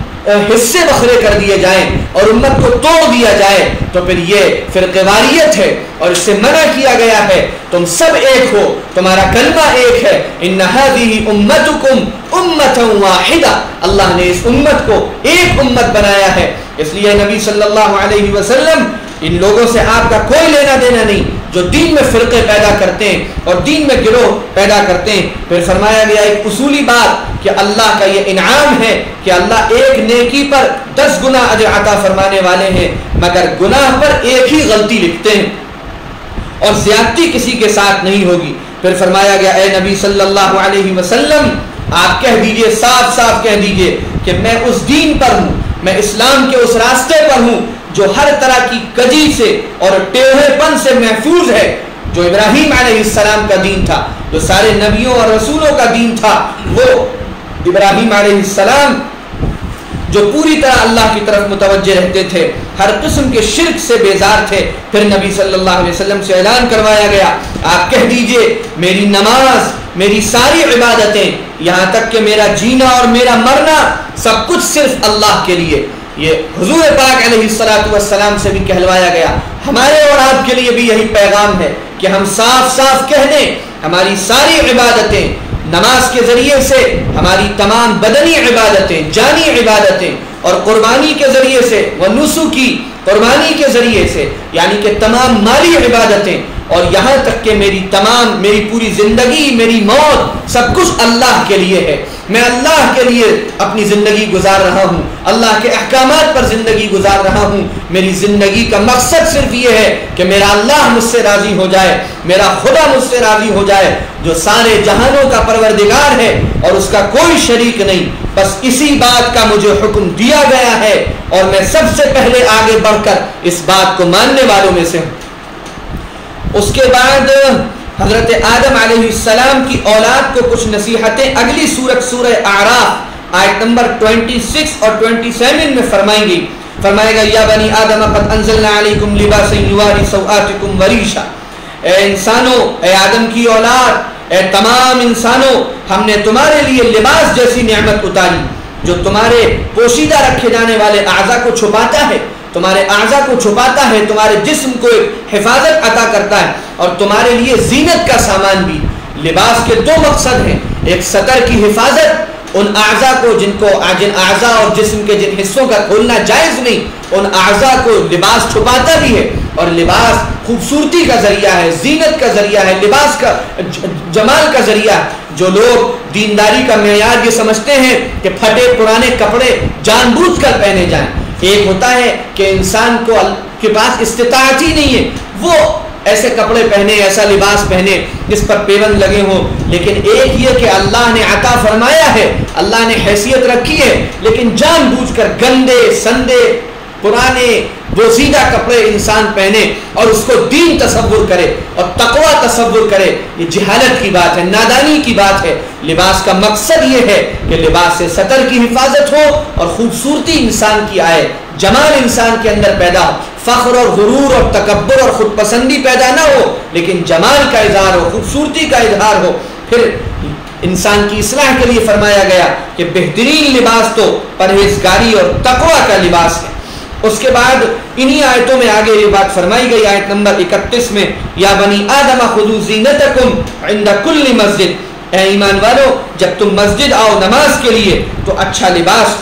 حصے بکھرے کر دیے جائیں اور امت کو توڑ دیا جائے تو پھر یہ فرقہ واریت ہے اور اس سے منع کیا گیا ہے. تم سب ایک ہو، تمہارا کلمہ ایک ہے. ان هذه امتکم امۃ واحدہ. اللہ نے اس امت کو ایک امت بنایا ہے. اس لیے نبی صلی اللہ علیہ وسلم ان لوگوں سے آپ کا کوئی لینا دینا نہیں جو دین میں فرقے پیدا کرتے ہیں اور دین میں گروہ پیدا کرتے ہیں. پھر فرمایا گیا ایک اصولی بات کہ اللہ کا یہ انعام ہے کہ اللہ ایک نیکی پر 10 گنا اجر عطا فرمانے والے ہیں، مگر گناہ پر ایک ہی غلطی لکھتے ہیں اور زیادتی کسی کے ساتھ نہیں ہوگی. پھر فرمایا گیا اے نبی صلی اللہ علیہ وسلم آپ کہہ دیجئے، صاف صاف کہہ دیجئے کہ میں اس دین پر ہوں، میں اسلام کے اس راستے پر ہوں جو ہر طرح کی کجی سے اور ٹیڑھے پن سے محفوظ ہے، جو ابراہیم علیہ السلام کا دین تھا، جو سارے نبیوں اور رسولوں کا دین تھا. وہ ابراہیم علیہ السلام جو پوری طرح اللہ کی طرف متوجہ رہتے تھے، ہر قسم کے شرک سے بیزار تھے. پھر نبی صلی اللہ علیہ وسلم سے اعلان کروایا گیا آپ کہہ دیجئے میری نماز، میری ساری عبادتیں، یہاں تک کہ میرا جینا اور میرا مرنا سب کچھ صرف اللہ کے لیے. یہ حضور پاک علیہ السلام سے بھی کہلوایا گیا. ہمارے اور آپ کے لیے بھی یہی پیغام ہے کہ ہم صاف صاف کہہ دیں ہماری ساری عبادتیں، نماز کے ذریعے سے ہماری تمام بدنی عبادتیں، جانی عبادتیں، اور قربانی کے ذریعے سے ونسکی، قربانی کے ذریعے سے یعنی کہ تمام مالی عبادتیں، اور یہاں تک کہ میری پوری زندگی، میری موت سب کچھ اللہ کے لیے ہے. میں اللہ کے لیے اپنی زندگی گزار رہا ہوں، اللہ کے احکامات پر زندگی گزار رہا ہوں. میری زندگی کا مقصد صرف یہ ہے کہ میرا اللہ مجھ سے راضی ہو جائے، میرا خدا مجھ سے راضی ہو جائے جو سارے جہانوں کا پروردگار ہے اور اس کا کوئی شریک نہیں. بس اسی بات کا مجھے حکم دیا گیا ہے اور میں سب سے پہلے آگے بڑھ کر اس بات کو ماننے والوں میں سے ہوں. اس کے بعد حضرت آدم علیہ السلام کی اولاد کو کچھ نصیحتیں اگلی سورت سورہ اعراف آیت نمبر 26 اور 27 میں فرمائیں گی. فرمائے گا یا بنی آدم قد انزلنا علیکم لباسا یواری سوآتکم وریشا. اے انسانوں، اے آدم کی اولاد، اے تمام انسانوں، ہم نے تمہارے لیے لباس جیسی نعمت اتاری جو تمہارے پوشیدہ رکھے جانے والے اعضاء کو چھپاتا ہے، تمہارے اعضاء کو چھپاتا ہے، تمہارے جسم کو ایک حفاظت عطا کرتا ہے، اور تمہارے لیے زینت کا سامان بھی. لباس کے دو مقصد ہیں، ایک سطر کی حفاظت، ان اعضاء کو جن اعضاء اور جسم کے جن حصوں کا کھولنا جائز نہیں، ان اعضاء کو لباس چھپاتا بھی ہے، اور لباس خوبصورتی کا ذریعہ ہے، زینت کا ذریعہ ہے، لباس کا جمال کا ذریعہ ہے. جو لوگ دینداری کا معیار یہ سمجھتے ہیں کہ پھٹے پرانے کپڑے جان بوجھ کر پہنے جائیں. ایک ہوتا ہے کہ انسان کے پاس استطاعت ہی نہیں ہے، وہ ایسے کپڑے پہنے، ایسا لباس پہنے جس پر پیوند لگے ہوں. لیکن ایک یہ کہ اللہ نے عطا فرمایا ہے، اللہ نے حیثیت رکھی ہے، لیکن جان بوجھ کر گندے سندے پرانے بوسیدہ کپڑے انسان پہنے اور اس کو دین تصور کرے اور تقوی تصور کرے، یہ جہالت کی بات ہے، نادانی کی بات ہے. لباس کا مقصد یہ ہے کہ لباس سے سطر کی حفاظت ہو اور خوبصورتی انسان کی آئے، جمال انسان کے اندر پیدا ہو، فخر اور غرور اور تکبر اور خود پسندی پیدا نہ ہو، لیکن جمال کا اظہار ہو، خوبصورتی کا اظہار ہو. پھر انسان کی اصلاح کے لیے فرمایا گیا کہ بہترین لباس تو پرہیزگاری اور تقوی کا لباس ہے. اس کے بعد انہی آیتوں میں آگے یہ بات فرمائی گئی آیت نمبر 31 میں، یا بنی آدم خذوا زینتکم عند کل مسجد. اے ایمان والو، جب تم مسجد آؤ نماز کے لیے تو اچھا لباس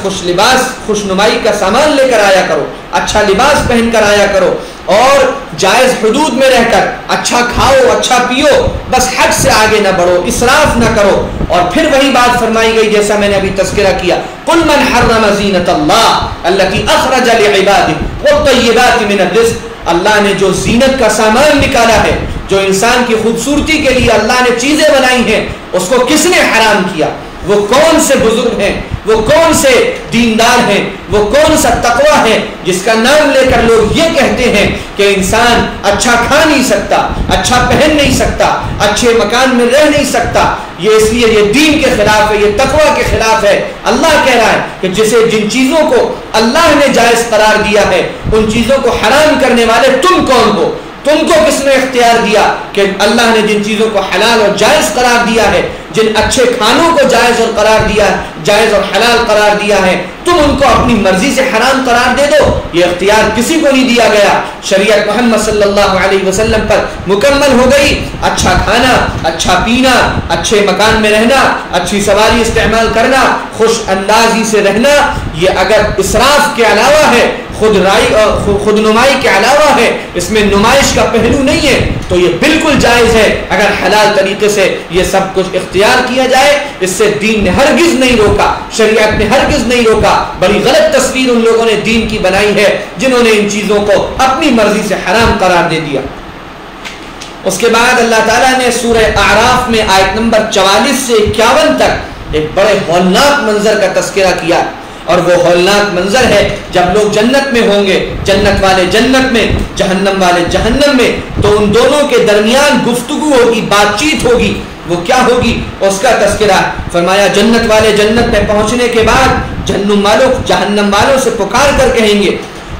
خوش نمائی کا سامان لے کر آیا کرو، اچھا لباس پہن کر آیا کرو، اور جائز حدود میں رہ کر اچھا کھاؤ، اچھا پیو، بس حد سے آگے نہ بڑھو، اسراف نہ کرو. اور پھر وہی بات فرمائی گئی جیسا میں نے ابھی تذکرہ کیا، قل من حرم زینت اللہ التی اخرج لعباده والطیبات من الرزق. اللہ نے جو زینت کا سامان نکالا ہے، جو انسان کی خوبصورتی کے لیے اللہ نے چیزیں بنائی ہیں، اس کو کس نے حرام کیا؟ وہ کون سے بزرگ ہیں، وہ کون سے دیندار ہیں، وہ کون سا تقوی ہے جس کا نام لے کر لوگ یہ کہتے ہیں کہ انسان اچھا کھا نہیں سکتا، اچھا پہن نہیں سکتا، اچھے مکان میں رہ نہیں سکتا؟ یہ اس لیے یہ دین کے خلاف ہے، یہ تقوی کے خلاف ہے. اللہ کہہ رہا ہے کہ جن چیزوں کو اللہ نے جائز قرار دیا ہے، ان چیزوں کو حرام کرنے والے تم کون ہو؟ تم کو کس نے اختیار دیا کہ اللہ نے جن چیزوں کو حلال اور جائز قرار دیا ہے، جن اچھے کھانوں کو جائز اور حلال قرار دیا ہے، تم ان کو اپنی مرضی سے حرام قرار دے دو؟ یہ اختیار کسی کو نہیں دیا گیا. شریعت محمد صلی اللہ علیہ وسلم پر مکمل ہو گئی. اچھا کھانا، اچھا پینا، اچھے مکان میں رہنا، اچھی سواری استعمال کرنا، خوش اندازی سے رہنا، یہ اگر اسراف کے علاوہ ہے، خود نمائی کے علاوہ ہے، اس میں نمائش کا پہلو نہیں ہے، تو یہ بالکل جائز ہے. اگر حلال طریقے سے یہ سب کچھ اختیار کیا جائے، اس سے دین نے ہرگز نہیں روکا، شریعت نے ہرگز نہیں روکا. بڑی غلط تصویر ان لوگوں نے دین کی بنائی ہے جنہوں نے ان چیزوں کو اپنی مرضی سے حرام قرار دے دیا. اس کے بعد اللہ تعالیٰ نے سورہ اعراف میں آیت نمبر 44 سے 51 تک ایک بڑے ہولناک منظر کا تذکرہ کیا، اور وہ ہولناک منظر ہے جب لوگ جنت میں ہوں گے، جنت والے جنت میں، جہنم والے جہنم میں، تو ان دونوں کے درمیان گفتگو ہوگی، بات چیت ہوگی. وہ کیا ہوگی؟ اس کا تذکرہ فرمایا. جنت والے جنت میں پہنچنے کے بعد جہنم والوں سے پکار کر کہیں گے،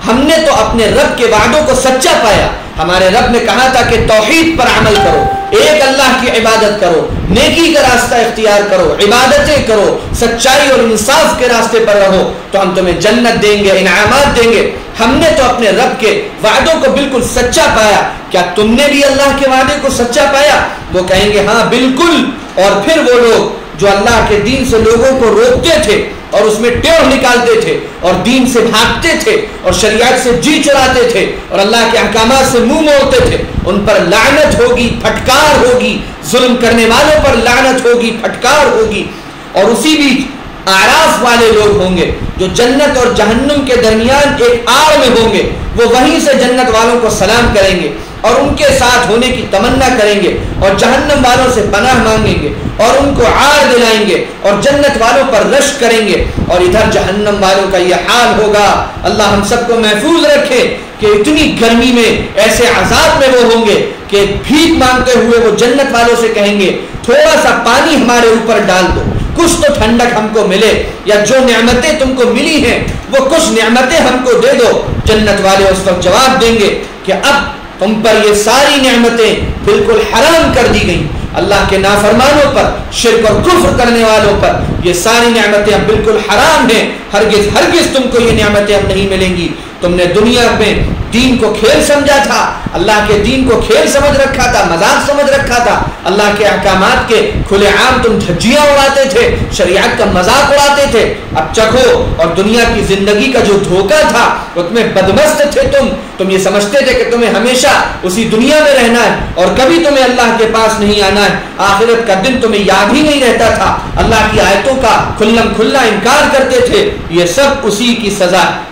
ہم نے تو اپنے رب کے وعدوں کو سچا پایا. ہمارے رب نے کہا تھا کہ توحید پر عمل کرو، ایک اللہ کی عبادت کرو، نیکی کا راستہ اختیار کرو، عبادتیں کرو، سچائی اور انصاف کے راستے پر رہو، تو ہم تمہیں جنت دیں گے، انعامات دیں گے. ہم نے تو اپنے رب کے وعدوں کو بالکل سچا پایا، کیا تم نے بھی اللہ کے وعدے کو سچا پایا؟ وہ کہیں گے ہاں بالکل. اور پھر وہ لوگ جو اللہ کے دین سے لوگوں کو روکتے تھے اور اس میں ٹیڑھ نکالتے تھے اور دین سے بھاگتے تھے اور شریعت سے جی چراتے تھے اور اللہ کے احکامات سے منہ موڑتے تھے، ان پر لعنت ہوگی، پھٹکار ہوگی. ظلم کرنے والوں پر لعنت ہوگی، پھٹکار ہوگی. اور اسی بیچ اعراف والے لوگ ہوں گے جو جنت اور جہنم کے درمیان ایک آڑ میں ہوں گے، وہ وہیں سے جنت والوں کو سلام کریں گے اور ان کے ساتھ ہونے کی تمنا کریں گے اور جہنم والوں سے پناہ مانگیں گے اور ان کو عار دلائیں گے اور جنت والوں پر رشک کریں گے، اور ادھر جہنم والوں کا یہ حال ہوگا۔ اللہ ہم سب کو محفوظ رکھے کہ اتنی گرمی میں ایسے عذاب میں وہ ہوں گے کہ بھیک مانگتے ہوئے وہ جنت والوں سے کہیں گے تھوڑا سا پانی ہمارے اوپر ڈال دو، کچھ تو ٹھنڈک ہم کو ملے، یا جو نعمتیں تم کو ملی ہیں وہ کچھ نعمتیں ہم کو دے دو۔ جنت والے اس وقت جواب دیں گے کہ اب تم پر یہ ساری نعمتیں بالکل حرام کر دی گئیں، اللہ کے نافرمانوں پر، شرک اور کفر کرنے والوں پر یہ ساری نعمتیں اب بالکل حرام ہیں، ہرگز ہرگز تم کو یہ نعمتیں اب نہیں ملیں گی۔ تم نے دنیا میں دین کو کھیل سمجھا تھا، اللہ کے دین کو کھیل سمجھ رکھا تھا، مذاق سمجھ رکھا تھا، اللہ کے احکامات کے کھلے عام تم دھجیاں اڑاتے تھے، شریعت کا مذاق اڑاتے تھے۔ اب چکھو، اور دنیا کی زندگی کا جو دھوکہ تھا اس میں بدمست تھے تم یہ سمجھتے تھے کہ تمہیں ہمیشہ اسی دنیا میں رہنا ہے اور کبھی تمہیں اللہ کے پاس نہیں آنا ہے، آخرت کا دن تمہیں یاد ہی نہیں رہتا تھا، اللہ کی آیتوں کا کھلم کھلا انکار کرتے تھے، یہ سب اسی کی سزا ہے۔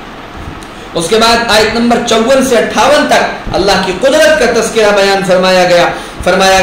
اس کے بعد آیت نمبر 54 سے 58 تک اللہ کی قدرت کا تذکرہ بیان فرمایا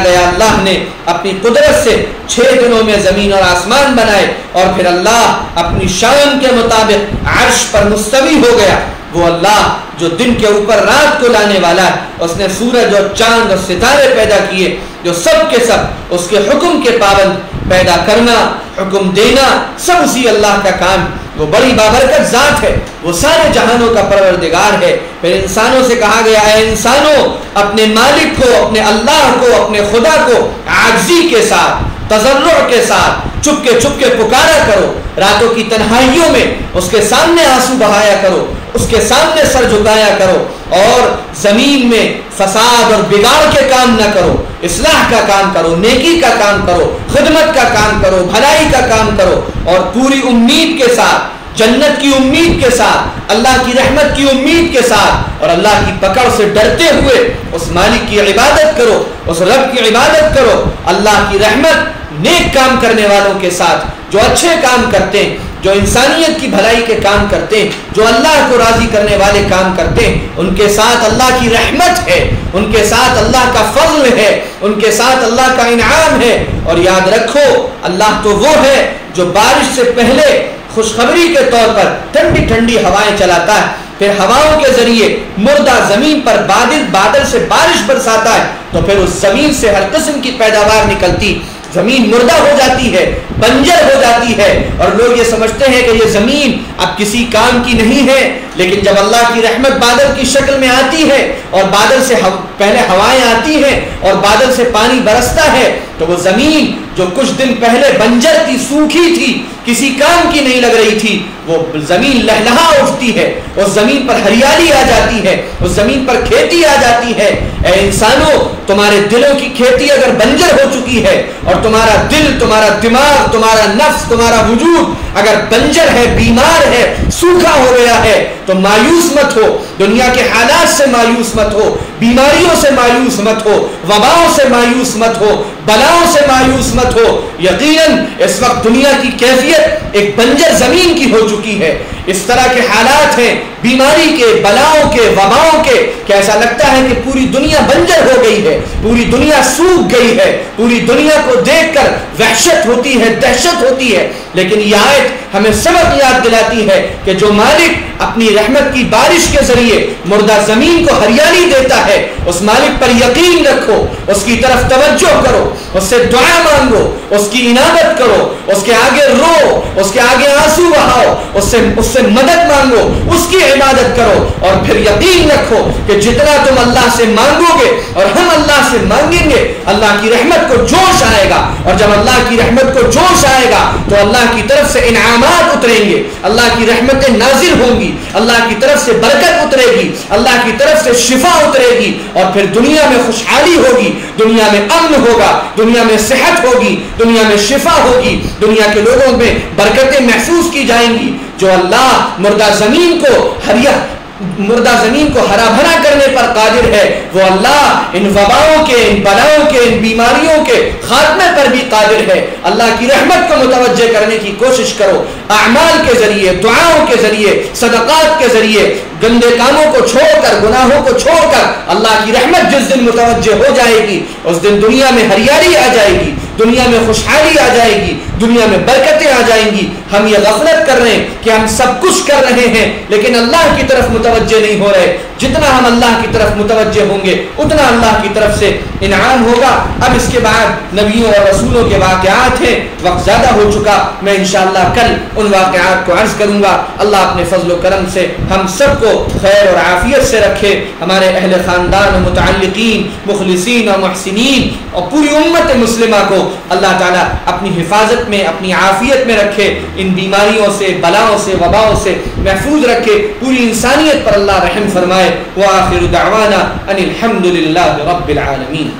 گیا اللہ نے اپنی قدرت سے 6 دنوں میں زمین اور آسمان بنائے، اور پھر اللہ اپنی شان کے مطابق عرش پر مستوی ہو گیا۔ وہ اللہ جو دن کے اوپر رات کو لانے والا ہے، اس نے سورج اور چاند اور ستارے پیدا کیے جو سب کے سب اس کے حکم کے پابند، پیدا کرنا، حکم دینا، سب اسی اللہ کا کام۔ وہ بڑی بابرکت ذات ہے، وہ سارے جہانوں کا پروردگار ہے۔ پھر انسانوں سے کہا گیا اے انسانوں، اپنے مالک کو، اپنے اللہ کو، اپنے خدا کو عاجزی کے ساتھ، تضرع کے ساتھ چپ کے پکارا کرو، راتوں کی تنہائیوں میں اس کے سامنے آنسو بہایا کرو، اس کے سامنے سر جھکایا کرو، اور زمین میں فساد اور بگاڑ کے کام نہ کرو، اصلاح کا کام کرو، نیکی کا کام کرو، خدمت کا کام کرو، بھلائی کا کام کرو، اور پوری امید کے ساتھ، جنت کی امید کے ساتھ، اللہ کی رحمت کی امید کے ساتھ، اور اللہ کی پکڑ سے ڈرتے ہوئے اس مالک کی عبادت کرو، اس رب کی عبادت کرو، اللہ کی رحمت نیک کام کرنے والوں کے ساتھ، جو اچھے کام کرتے ہیں، جو انسانیت کی بھلائی کے کام کرتے ہیں، جو اللہ کو راضی کرنے والے کام کرتے ہیں، ان کے ساتھ اللہ کی رحمت ہے، ان کے ساتھ اللہ کا فضل ہے، ان کے ساتھ اللہ کا انعام ہے۔ اور یاد رکھو اللہ تو وہ ہے جو بارش سے پہلے خوشخبری کے طور پر ٹھنڈی ٹھنڈی ہوائیں چلاتا ہے، پھر ہواؤں کے ذریعے مردہ زمین پر بادل سے بارش برساتا ہے، تو پھر اس زمین سے ہر قسم کی پیداوار نکلتی، زمین مردہ ہو جاتی ہے، بنجر ہو جاتی ہے، اور لوگ یہ سمجھتے ہیں کہ یہ زمین اب کسی کام کی نہیں ہے، لیکن جب اللہ کی رحمت بادل کی شکل میں آتی ہے اور بادل سے پہلے ہوائیں آتی ہیں اور بادل سے پانی برستا ہے، تو وہ زمین جو کچھ دن پہلے بنجر تھی، سوکھی تھی، کسی کام کی نہیں لگ رہی تھی، وہ زمین لہلہا اٹھتی ہے، اس زمین پر ہریالی آ جاتی ہے، اس زمین پر کھیتی آ جاتی ہے۔ اے انسانوں، تمہارے دلوں کی کھیتی اگر بنجر ہو چکی ہے، اور تمہارا دل، تمہارا دماغ، تمہارا نفس، تمہارا وجود اگر بنجر ہے، بیمار ہے، سوکھا ہو گیا ہے، تو مایوس مت ہو، دنیا کے حالات سے مایوس مت ہو، بیماریوں سے مایوس مت ہو، وباؤں سے مایوس مت ہو، بلاؤں سے مایوس مت ہو۔ یقیناً اس وقت دنیا کی کیفیت ایک بنجر زمین کی ہو چکی ہے، اس طرح کے حالات ہیں، بیماری کے، بلاؤں کے، وباؤں کے، کہ ایسا لگتا ہے کہ پوری دنیا بنجر ہو گئی ہے، پوری دنیا سوکھ گئی ہے، پوری دنیا کو دیکھ کر وحشت ہوتی ہے، دہشت ہوتی ہے۔ لیکن یہ آیت ہمیں سبق یاد دلاتی ہے کہ جو مالک اپنی رحمت کی بارش کے ذریعے مردہ زمین کو ہریالی دیتا ہے، اس مالک پر یقین رکھو، اس کی طرف توجہ کرو، اس سے دعا مانگو، اس کی عنایت کرو، اس کے آگے رو، اس کے آگے آنسو بہاؤ، اس سے مدد مانگو، اس کی عبادت کرو، اور پھر یقین رکھو کہ جتنا تم اللہ سے مانگو گے اور ہم اللہ سے مانگیں گے، اللہ کی رحمت کو جوش آئے گا، اور جب اللہ کی رحمت کو جوش آئے گا تو اللہ کی طرف سے انعامات اتریں گے، اللہ کی رحمتیں نازل ہوں گی، اللہ کی طرف سے برکت اترے گی، اللہ کی طرف سے شفا اترے گی، اور پھر دنیا میں خوشحالی ہوگی، دنیا میں امن ہوگا، دنیا میں صحت ہوگی، دنیا میں شفا ہوگی، دنیا کے لوگوں میں برکتیں محسوس کی جائیں گی۔ جو اللہ مردہ زمین کو مردہ زمین کو ہرا بھرا کرنے پر قادر ہے، وہ اللہ ان وباؤں کے، ان بلاؤں کے، ان بیماریوں کے خاتمے پر بھی قادر ہے۔ اللہ کی رحمت کو متوجہ کرنے کی کوشش کرو، اعمال کے ذریعے، دعاؤں کے ذریعے، صدقات کے ذریعے، گندے کاموں کو چھوڑ کر، گناہوں کو چھوڑ کر اللہ کی رحمت جس دن متوجہ ہو جائے گی، اس دن دنیا میں ہریالی آ جائے گی، دنیا میں خوشحالی آ جائے گی، دنیا میں برکتیں آ جائیں گی۔ ہم یہ غفلت کر رہے ہیں کہ ہم سب کچھ کر رہے ہیں لیکن اللہ کی طرف متوجہ نہیں ہو رہے۔ جتنا ہم اللہ کی طرف متوجہ ہوں گے اتنا اللہ کی طرف سے انعام ہوگا۔ اب اس کے بعد نبیوں اور رسولوں کے واقعات ہیں، وقت زیادہ ہو چکا، میں انشاءاللہ کل ان واقعات کو عرض کروں گا۔ اللہ اپنے فضل و کرم سے ہم سب کو خیر اور عافیت سے رکھے، ہمارے اہل خاندان و متعلقین، مخلصین و محسنین اور پوری امت مسلمہ کو اللہ تعالیٰ اپنی حفاظت میں، اپنی عافیت میں رکھے، ان بیماریوں سے، بلاؤں سے، وباؤں سے محفوظ رکھے، پوری انسانیت پر اللہ رحم فرمائے۔ وآخر دعوانا ان الحمد للہ رب العالمین۔